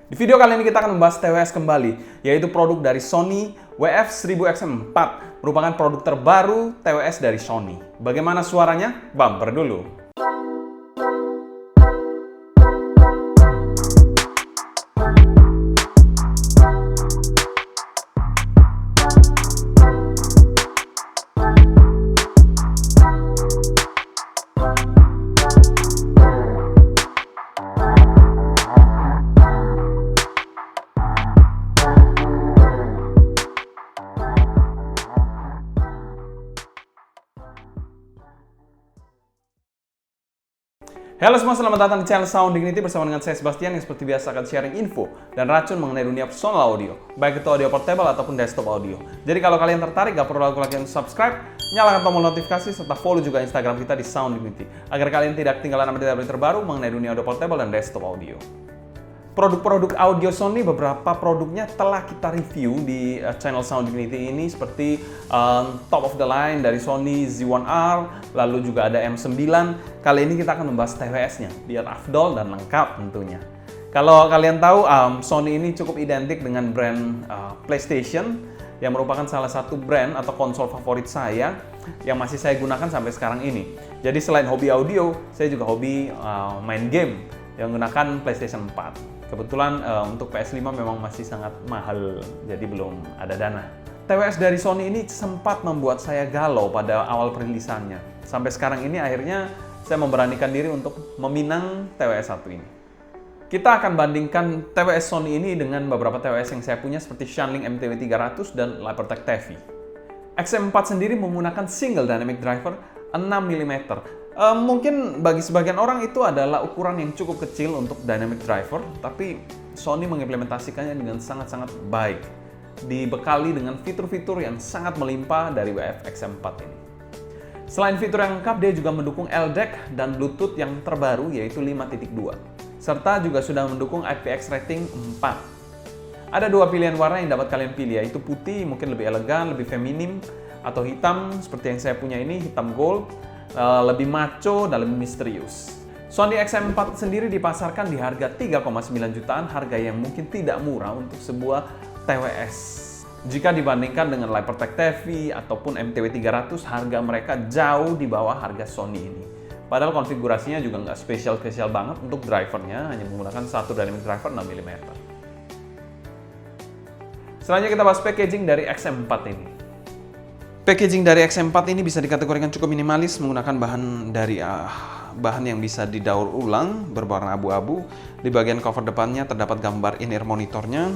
Di video kali ini kita akan membahas TWS kembali, yaitu produk dari Sony WF-1000XM4, merupakan produk terbaru TWS dari Sony. Bagaimana suaranya? Bumper dulu. Halo semua, selamat datang di channel Sound Dignity bersama dengan saya Sebastian yang seperti biasa akan sharing info dan racun mengenai dunia personal audio, baik itu audio portable ataupun desktop audio. Jadi kalau kalian tertarik, gak perlu ragu lagi untuk subscribe, nyalakan tombol notifikasi, serta follow juga Instagram kita di Sound Dignity, agar kalian tidak ketinggalan update terbaru mengenai dunia audio portable dan desktop audio. Produk-produk audio Sony, beberapa produknya telah kita review di channel Sound Dignity ini, seperti top of the line dari Sony Z1R, lalu juga ada M9. Kali ini kita akan membahas TWS-nya, biar afdol dan lengkap tentunya. Kalau kalian tahu, Sony ini cukup identik dengan brand PlayStation, yang merupakan salah satu brand atau konsol favorit saya, yang masih saya gunakan sampai sekarang ini. Jadi selain hobi audio, saya juga hobi main game yang menggunakan PlayStation 4. Kebetulan untuk PS5 memang masih sangat mahal, jadi belum ada dana. TWS dari Sony ini sempat membuat saya galau pada awal perilisannya. Sampai sekarang ini akhirnya saya memberanikan diri untuk meminang TWS 1 ini. Kita akan bandingkan TWS Sony ini dengan beberapa TWS yang saya punya seperti Shanling MTW300 dan Lipertec TEVI. XM4 sendiri menggunakan single dynamic driver 6 mm. Mungkin bagi sebagian orang itu adalah ukuran yang cukup kecil untuk dynamic driver, tapi Sony mengimplementasikannya dengan sangat-sangat baik, dibekali dengan fitur-fitur yang sangat melimpah dari WF-XM4 ini. Selain fitur yang lengkap, dia juga mendukung LDAC dan Bluetooth yang terbaru yaitu 5.2, serta juga sudah mendukung IPX rating 4. Ada dua pilihan warna yang dapat kalian pilih, yaitu putih, mungkin lebih elegan, lebih feminim, atau hitam seperti yang saya punya ini, hitam gold, lebih macho dan lebih misterius. Sony XM4 sendiri dipasarkan di harga 3,9 jutaan, harga yang mungkin tidak murah untuk sebuah TWS. Jika dibandingkan dengan Lipertec TEVI ataupun MTW300, harga mereka jauh di bawah harga Sony ini. Padahal konfigurasinya juga nggak spesial banget untuk drivernya, hanya menggunakan satu dynamic driver 6 mm. Selanjutnya kita bahas packaging dari XM4 ini. Packaging dari XM4 ini bisa dikategorikan cukup minimalis, menggunakan bahan yang bisa didaur ulang berwarna abu-abu. Di bagian cover depannya terdapat gambar in-ear monitornya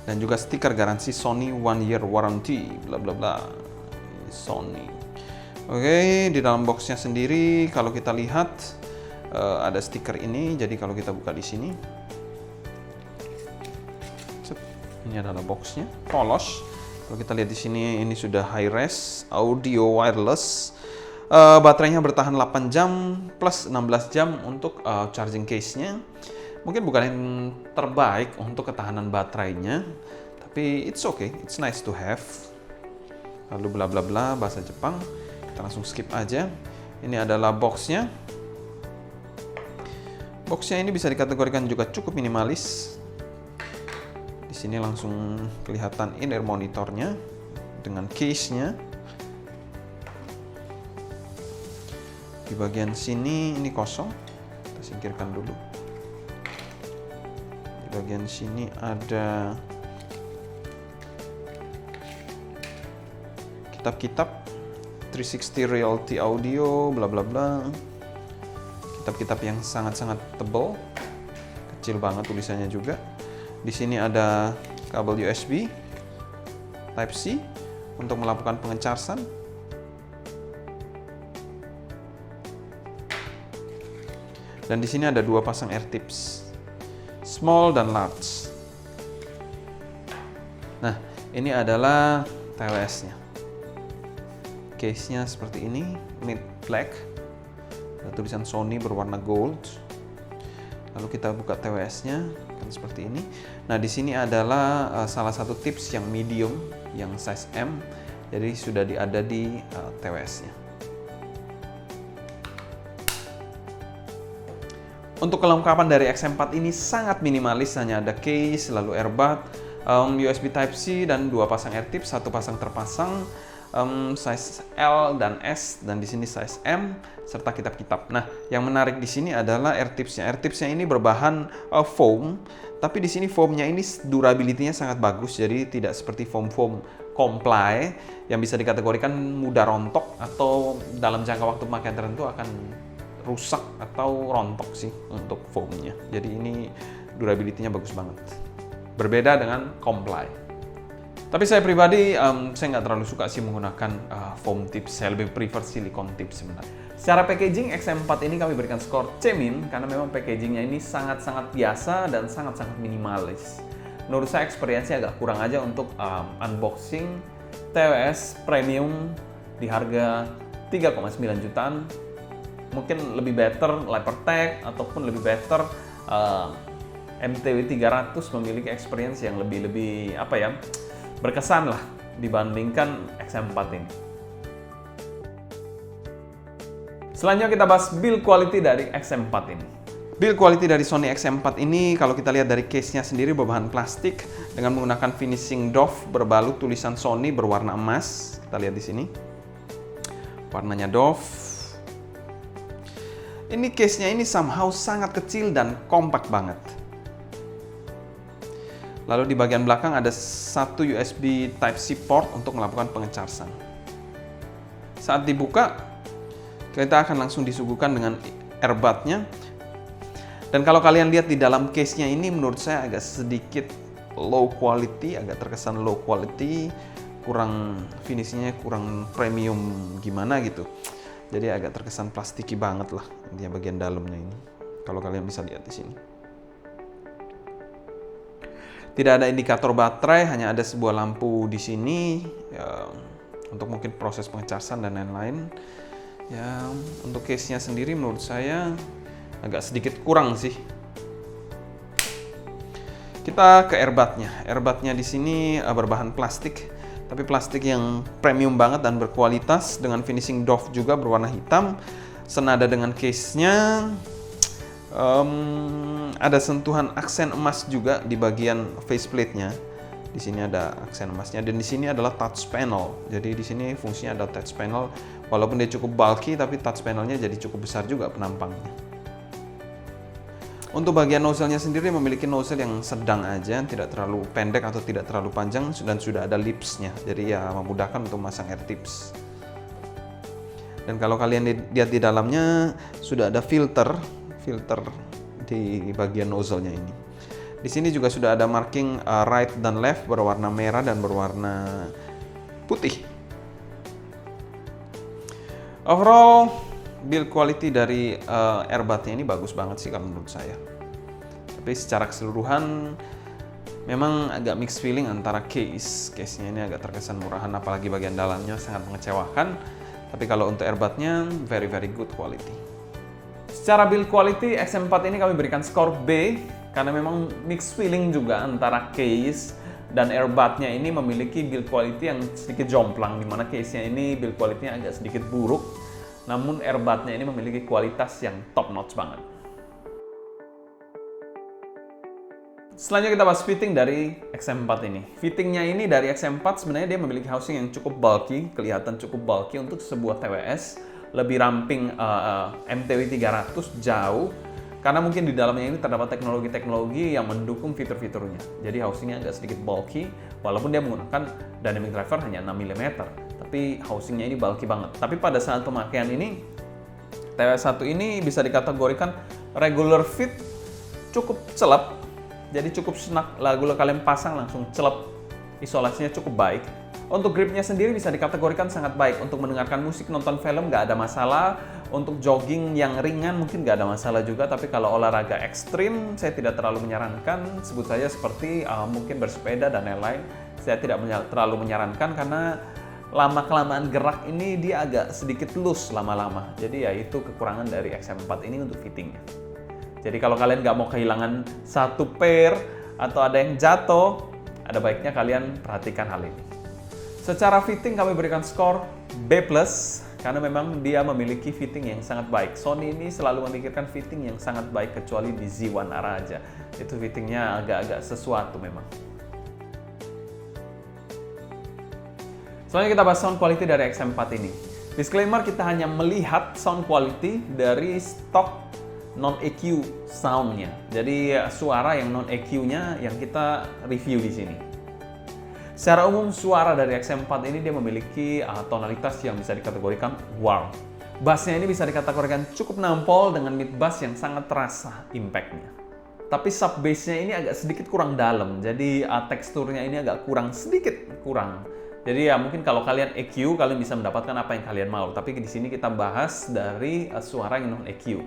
dan juga stiker garansi Sony 1 year warranty bla bla bla. Sony. Oke, di dalam boxnya sendiri kalau kita lihat ada stiker ini. Jadi kalau kita buka di sini, ini adalah boxnya, polos. Kalau kita lihat di sini, ini sudah high res audio wireless. Baterainya bertahan 8 jam plus 16 jam untuk charging case-nya. Mungkin bukan yang terbaik untuk ketahanan baterainya, tapi it's okay, it's nice to have. Lalu bla bla bla bahasa Jepang. Kita langsung skip aja. Ini adalah box-nya. Box-nya ini bisa dikategorikan juga cukup minimalis. Di sini langsung kelihatan in-ear monitornya dengan case-nya. Di bagian sini ini kosong, kita singkirkan dulu. Di bagian sini ada kitab-kitab 360 Realty Audio, bla bla bla. Kitab-kitab yang sangat-sangat tebal, kecil banget tulisannya juga. Di sini ada kabel USB Type-C untuk melakukan pengecasan. Dan di sini ada dua pasang ear tips, small dan large. Nah, ini adalah TWS-nya. Case-nya seperti ini, mid black. Ada tulisan Sony berwarna gold. Lalu kita buka TWS-nya, kan seperti ini. Nah, di sini adalah salah satu tips yang medium, yang size M. Jadi sudah ada di TWS-nya. Untuk kelengkapan dari XM4 ini sangat minimalis, hanya ada case, lalu airbag, USB Type-C dan 2 pasang air tips, 1 pasang terpasang, size L dan S, dan di sini size M, serta kitab-kitab. Nah, yang menarik di sini adalah air tipsnya. Air tipsnya ini berbahan foam, tapi di sini foamnya ini durability-nya sangat bagus, jadi tidak seperti foam-foam comply yang bisa dikategorikan mudah rontok atau dalam jangka waktu pemakaian tertentu akan rusak atau rontok sih untuk foamnya. Jadi ini durability-nya bagus banget. Berbeda dengan comply. Tapi saya pribadi, saya nggak terlalu suka sih menggunakan foam tips. Saya lebih prefer silicone tips sebenarnya. Secara packaging, XM4 ini kami berikan skor C- karena memang packagingnya ini sangat-sangat biasa dan sangat-sangat minimalis. Menurut saya experience-nya agak kurang aja untuk unboxing TWS premium di harga 3,9 jutaan. Mungkin lebih better Lepertech ataupun lebih better MTW 300 memiliki experience yang lebih berkesan lah dibandingkan XM4 ini. Selanjutnya kita bahas build quality dari XM4 ini. Build quality dari Sony XM4 ini kalau kita lihat dari case-nya sendiri berbahan plastik dengan menggunakan finishing doff berbalut tulisan Sony berwarna emas. Kita lihat di sini. Warnanya doff. Ini case-nya ini somehow sangat kecil dan kompak banget. Lalu di bagian belakang ada satu USB Type-C port untuk melakukan pengecasan. Saat dibuka, kita akan langsung disuguhkan dengan airbag-nya. Dan kalau kalian lihat di dalam case-nya ini menurut saya agak sedikit low quality, agak terkesan low quality, kurang finishingnya kurang premium gimana gitu. Jadi agak terkesan plastiki banget lah dia bagian dalamnya ini. Kalau kalian bisa lihat di sini. Tidak ada indikator baterai, hanya ada sebuah lampu di sini ya, untuk mungkin proses pengecasan dan lain-lain. Ya, untuk case-nya sendiri menurut saya agak sedikit kurang sih. Kita ke airbag-nya. Airbag-nya di sini berbahan plastik. Tapi plastik yang premium banget dan berkualitas dengan finishing doff juga berwarna hitam. Senada dengan case-nya, ada sentuhan aksen emas juga di bagian faceplate-nya. Di sini ada aksen emasnya dan di sini adalah touch panel. Jadi di sini fungsinya ada touch panel. Walaupun dia cukup bulky, tapi touch panel-nya jadi cukup besar juga penampangnya. Untuk bagian nozzle-nya sendiri memiliki nozzle yang sedang aja, tidak terlalu pendek atau tidak terlalu panjang, dan sudah ada lips-nya. Jadi ya memudahkan untuk masang air tips. Dan kalau kalian lihat di dalamnya sudah ada filter di bagian nozzle-nya ini. Di sini juga sudah ada marking right dan left berwarna merah dan berwarna putih. Overall, build quality dari airbag-nya ini bagus banget sih kalau menurut saya. Tapi secara keseluruhan memang agak mixed feeling antara case-nya ini agak terkesan murahan, apalagi bagian dalamnya sangat mengecewakan. Tapi kalau untuk airbag-nya very good quality. Secara build quality XM4 ini kami berikan skor B karena memang mixed feeling juga antara case dan airbag-nya ini memiliki build quality yang sedikit jomplang, di mana case-nya ini build quality-nya agak sedikit buruk. Namun airbag-nya ini memiliki kualitas yang top notch banget. Selanjutnya kita bahas fitting dari XM4 ini. Fittingnya ini dari XM4 sebenarnya dia memiliki housing yang cukup bulky, kelihatan cukup bulky untuk sebuah TWS, lebih ramping MTW 300 jauh, karena mungkin di dalamnya ini terdapat teknologi-teknologi yang mendukung fitur-fiturnya. Jadi housingnya agak sedikit bulky, walaupun dia menggunakan dynamic driver hanya 6 mm. Tapi housingnya ini bulky banget. Tapi pada saat pemakaian ini, TWS1 ini bisa dikategorikan regular fit, cukup celep. Jadi cukup senak, lagu kalian pasang langsung celep. Isolasinya cukup baik. Untuk gripnya sendiri bisa dikategorikan sangat baik. Untuk mendengarkan musik, nonton film nggak ada masalah. Untuk jogging yang ringan mungkin nggak ada masalah juga. Tapi kalau olahraga ekstrim, saya tidak terlalu menyarankan. Sebut saja seperti mungkin bersepeda dan lain-lain. Saya tidak terlalu menyarankan karena lama-kelamaan gerak ini dia agak sedikit loose lama-lama. Jadi ya itu kekurangan dari XM4 ini untuk fittingnya. Jadi kalau kalian nggak mau kehilangan satu pair atau ada yang jatuh, ada baiknya kalian perhatikan hal ini. Secara fitting kami berikan skor B+, karena memang dia memiliki fitting yang sangat baik. Sony ini selalu memikirkan fitting yang sangat baik, kecuali di Z1 aja. Itu fittingnya agak-agak sesuatu memang. Selanjutnya kita bahas sound quality dari XM4 ini. Disclaimer, kita hanya melihat sound quality dari stok non-EQ soundnya. Jadi suara yang non-EQ-nya yang kita review di sini. Secara umum suara dari XM4 ini dia memiliki tonalitas yang bisa dikategorikan warm. Bassnya ini bisa dikategorikan cukup nampol dengan mid bass yang sangat terasa impact-nya. Tapi sub bass-nya ini agak sedikit kurang dalam, jadi teksturnya ini agak sedikit kurang. Jadi ya mungkin kalau kalian EQ, kalian bisa mendapatkan apa yang kalian mau. Tapi di sini kita bahas dari suara yang non EQ.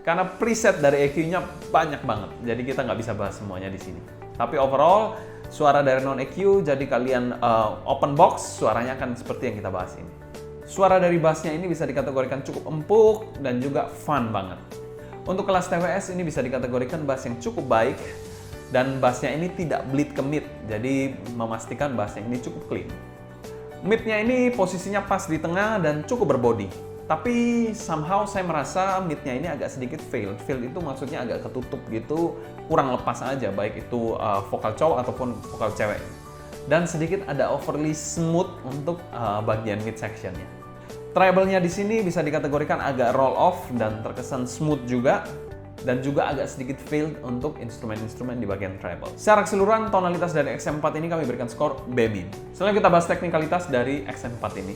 Karena preset dari EQ-nya banyak banget, jadi kita nggak bisa bahas semuanya di sini. Tapi overall, suara dari non EQ, jadi kalian open box, suaranya akan seperti yang kita bahas ini. Suara dari bassnya ini bisa dikategorikan cukup empuk dan juga fun banget. Untuk kelas TWS ini bisa dikategorikan bass yang cukup baik, dan bassnya ini tidak bleed ke mid, jadi memastikan bassnya ini cukup clean. Mid-nya ini posisinya pas di tengah dan cukup berbody. Tapi somehow saya merasa mid-nya ini agak sedikit failed. Failed itu maksudnya agak ketutup gitu, kurang lepas aja, baik itu vokal cowok ataupun vokal cewek. Dan sedikit ada overly smooth untuk bagian mid section-nya. Treble-nya di sini bisa dikategorikan agak roll off dan terkesan smooth juga. Dan juga agak sedikit failed untuk instrumen-instrumen di bagian treble. Secara keseluruhan, tonalitas dari XM4 ini kami berikan skor B-. Selanjutnya kita bahas teknikalitas dari XM4 ini.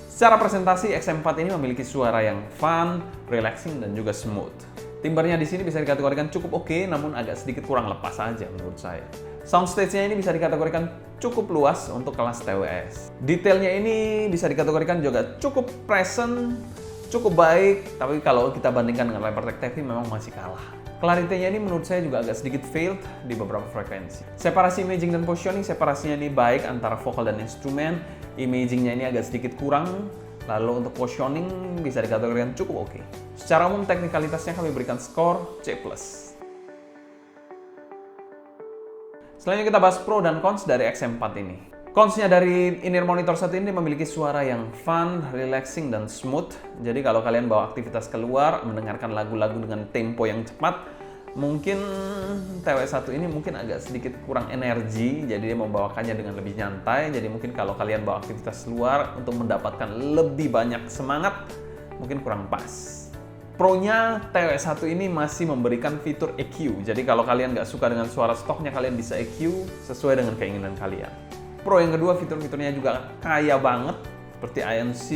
Secara presentasi, XM4 ini memiliki suara yang fun, relaxing, dan juga smooth. Timbernya di sini bisa dikategorikan cukup oke, namun agak sedikit kurang lepas aja menurut saya. Soundstage-nya ini bisa dikategorikan cukup luas untuk kelas TWS. Detailnya ini bisa dikategorikan juga cukup present, cukup baik, tapi kalau kita bandingkan dengan Lepertech TV memang masih kalah. Clarity-nya ini menurut saya juga agak sedikit failed di beberapa frekuensi. Separasi imaging dan positioning, separasinya ini baik antara vokal dan instrumen. Imagingnya ini agak sedikit kurang, lalu untuk positioning bisa dikategorikan cukup oke. Secara umum teknikalitasnya kami berikan skor C+. Selanjutnya kita bahas pro dan cons dari XM4 ini. Cons-nya dari in-ear monitor satu ini memiliki suara yang fun, relaxing, dan smooth. Jadi kalau kalian bawa aktivitas keluar, mendengarkan lagu-lagu dengan tempo yang cepat, mungkin TW1 ini mungkin agak sedikit kurang energi, jadi dia membawakannya dengan lebih nyantai. Jadi mungkin kalau kalian bawa aktivitas luar untuk mendapatkan lebih banyak semangat, mungkin kurang pas. Pro-nya, TW1 ini masih memberikan fitur EQ. Jadi kalau kalian nggak suka dengan suara stoknya, kalian bisa EQ sesuai dengan keinginan kalian. Pro yang kedua, fitur-fiturnya juga kaya banget, seperti ANC,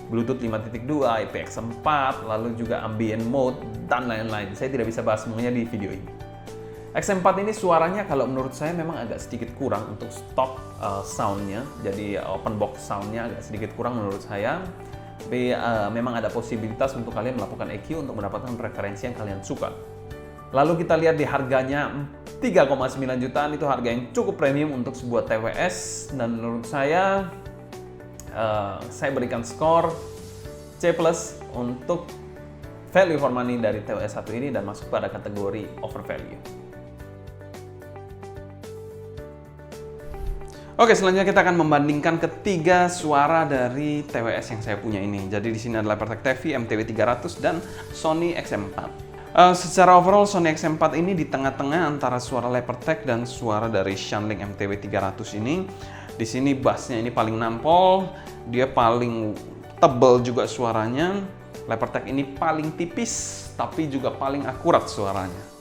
Bluetooth 5.2, IPX4, lalu juga ambient mode, dan lain-lain. Saya tidak bisa bahas semuanya di video ini. XM4 ini suaranya kalau menurut saya memang agak sedikit kurang untuk stock soundnya, jadi open box soundnya agak sedikit kurang menurut saya. Tapi memang ada posibilitas untuk kalian melakukan EQ untuk mendapatkan preferensi yang kalian suka. Lalu kita lihat di harganya 3,9 jutaan, itu harga yang cukup premium untuk sebuah TWS, dan menurut saya berikan skor C+ untuk value for money dari TWS1 ini dan masuk pada kategori overvalue. Oke, selanjutnya kita akan membandingkan ketiga suara dari TWS yang saya punya ini. Jadi di sini ada Lepertech TV, MTW300, dan Sony XM4. Secara overall Sony XM4 ini di tengah-tengah antara suara Lepertech dan suara dari Shanling MTW300 ini. Di sini bassnya ini paling nampol, dia paling tebal juga suaranya. Lepertech ini paling tipis tapi juga paling akurat suaranya.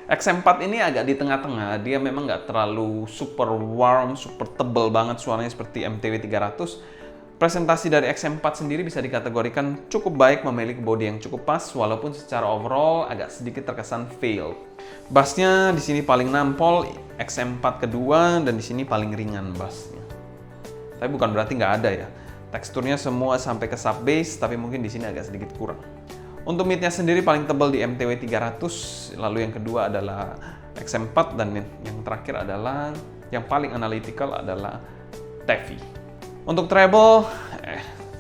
XM4 ini agak di tengah-tengah, dia memang nggak terlalu super warm, super tebal banget suaranya seperti MTW300. Presentasi dari XM4 sendiri bisa dikategorikan cukup baik, memiliki body yang cukup pas, walaupun secara overall agak sedikit terkesan fail. Bassnya di sini paling nampol, XM4 kedua, dan di sini paling ringan bassnya. Tapi bukan berarti nggak ada ya. Teksturnya semua sampai ke sub bass, tapi mungkin di sini agak sedikit kurang. Untuk mid-nya sendiri paling tebal di MTW300, lalu yang kedua adalah XM4, dan yang terakhir adalah yang paling analytical adalah TEVI. Untuk treble,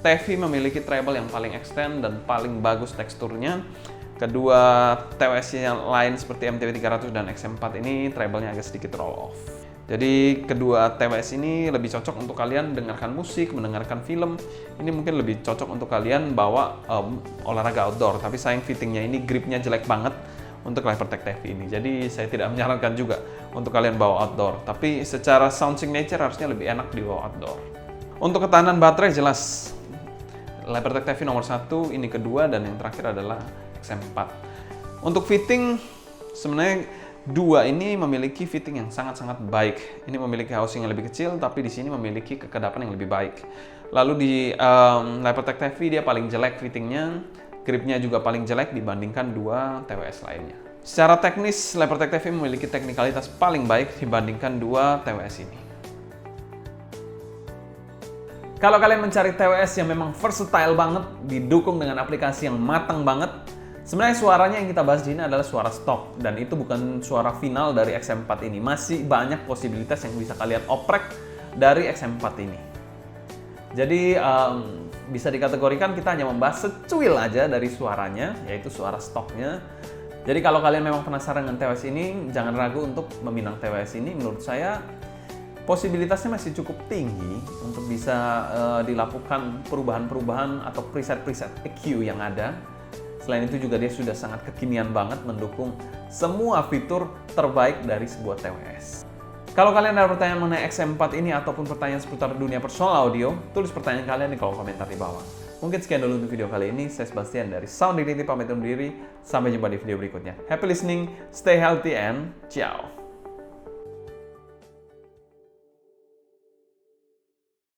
TEVI memiliki treble yang paling extend dan paling bagus teksturnya. Kedua TWS yang lain seperti MTW300 dan XM4 ini treble-nya agak sedikit roll off. Jadi kedua TWS ini lebih cocok untuk kalian dengarkan musik, mendengarkan film. Ini mungkin lebih cocok untuk kalian bawa olahraga outdoor. Tapi sayang fittingnya ini gripnya jelek banget untuk Levertech TV ini. Jadi saya tidak menyarankan juga untuk kalian bawa outdoor. Tapi secara sound signature harusnya lebih enak dibawa outdoor. Untuk ketahanan baterai jelas Levertech TV nomor 1, ini kedua, dan yang terakhir adalah XM4. Untuk fitting sebenarnya dua ini memiliki fitting yang sangat-sangat baik. Ini memiliki housing yang lebih kecil, tapi di sini memiliki kekedapan yang lebih baik. Lalu di Levertech TV dia paling jelek fittingnya, gripnya juga paling jelek dibandingkan dua TWS lainnya. Secara teknis, Levertech TV memiliki teknikalitas paling baik dibandingkan dua TWS ini. Kalau kalian mencari TWS yang memang versatile banget, didukung dengan aplikasi yang matang banget, sebenarnya suaranya yang kita bahas di sini adalah suara stok, dan itu bukan suara final dari XM4 ini. Masih banyak posibilitas yang bisa kalian oprek dari XM4 ini. Jadi bisa dikategorikan kita hanya membahas secuil aja dari suaranya, yaitu suara stoknya. Jadi kalau kalian memang penasaran dengan TWS ini, jangan ragu untuk meminang TWS ini. Menurut saya posibilitasnya masih cukup tinggi untuk bisa dilakukan perubahan-perubahan atau preset-preset EQ yang ada. Selain itu juga dia sudah sangat kekinian banget mendukung semua fitur terbaik dari sebuah TWS. Kalau kalian ada pertanyaan mengenai XM4 ini ataupun pertanyaan seputar dunia personal audio, tulis pertanyaan kalian di kolom komentar di bawah. Mungkin sekian dulu untuk video kali ini. Saya Sebastian dari Sound Dignity pamit undur diri. Sampai jumpa di video berikutnya. Happy listening, stay healthy, and ciao!